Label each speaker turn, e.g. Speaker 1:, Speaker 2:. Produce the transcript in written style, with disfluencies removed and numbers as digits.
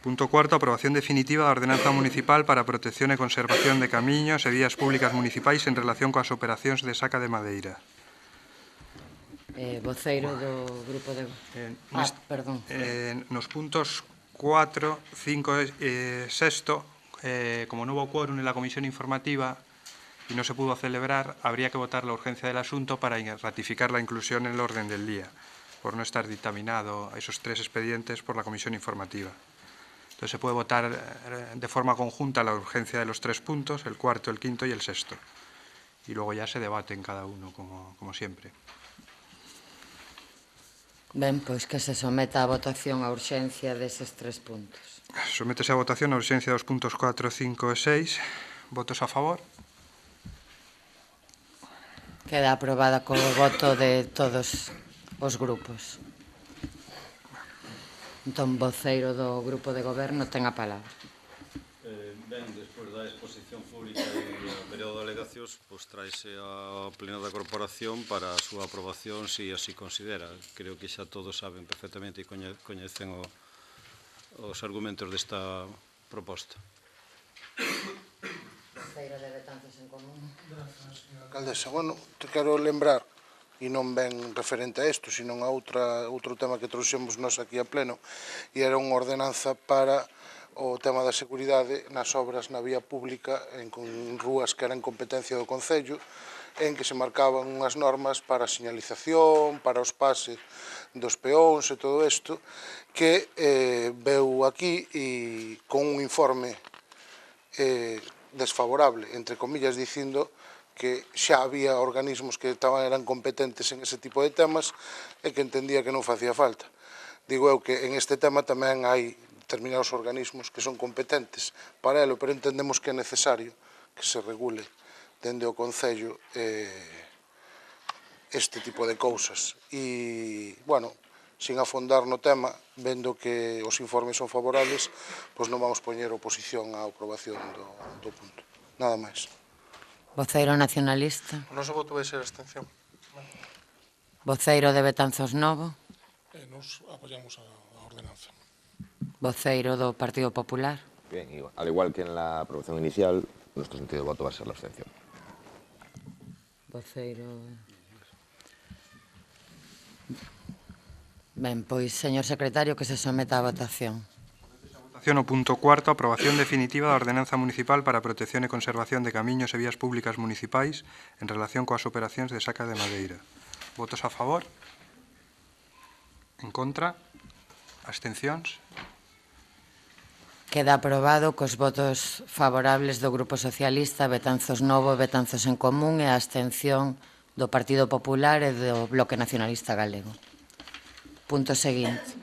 Speaker 1: Punto cuarto, aprobación definitiva da ordenanza municipal para a protección e conservación de camiños e vías públicas municipais en relación coas operacións de saca de madeira.
Speaker 2: Voceiro do grupo de... perdón.
Speaker 1: Nos puntos 4, 5 e 6, como non hubo quórum en la comisión informativa y no se pudo celebrar, habría que votar la urgencia del asunto para ratificar la inclusión en el orden del día, por no estar dictaminado esos 3 expedientes por la comisión informativa. Entonces se puede votar de forma conjunta la urgencia de los 3 puntos, el cuarto, el quinto y el sexto. Y luego ya se debate en cada uno, como siempre.
Speaker 2: Ben, pois que se someta a votación a urxencia deses 3 puntos.
Speaker 1: Sométese a votación a urxencia dos puntos 4, 5 e 6. Votos a favor?
Speaker 2: Queda aprobada co voto de todos os grupos. Entón, voceiro do grupo de goberno ten a palabra.
Speaker 3: Ben, despois da exposición pública e o período de alegacións, pois traese ao pleno da corporación para a súa aprobación, se así considera. Creo que xa todos saben perfectamente e coñecen os argumentos desta proposta.
Speaker 2: Voceiro de Betanzos en Común.
Speaker 4: Alcaldesa, bueno, te quero lembrar, e non ben referente a isto, sino a outro tema que trouxemos nós aquí a pleno, e era unha ordenanza para o tema da seguridade nas obras na vía pública en rúas que eran competencia do Concello, en que se marcaban unhas normas para a señalización, para os pases dos peóns e todo isto, que veu aquí e con un informe desfavorable, entre comillas, dicindo que xa había organismos que eran competentes en ese tipo de temas e que entendía que non facía falta. Digo eu que en este tema tamén hai determinados organismos que son competentes para elo, pero entendemos que é necesario que se regule dende o Concello este tipo de cousas. E, bueno, sin afondar no tema, vendo que os informes son favorables, pois non vamos poñer oposición á aprobación do punto. Nada máis.
Speaker 2: Voceiro nacionalista.
Speaker 5: O noso voto vai ser abstención.
Speaker 2: Voceiro de Betanzos Novo.
Speaker 5: Nos apoyamos a ordenanza.
Speaker 2: Voceiro do Partido Popular.
Speaker 6: Bien, al igual que en la aprobación inicial, nuestro sentido de voto va a ser la abstención.
Speaker 2: Voceiro... Ben, pois, señor secretario, que se someta a votación.
Speaker 1: Votación o punto cuarto, aprobación definitiva da ordenanza municipal para a protección e conservación de camiños e vías públicas municipais en relación coas operacións de saca de madeira. Votos a favor? En contra? Abstencións?
Speaker 2: Queda aprobado cos votos favorables do Grupo Socialista, Betanzos Novo, Betanzos en Común e a abstención do Partido Popular e do Bloque Nacionalista Galego. Punto seguinte.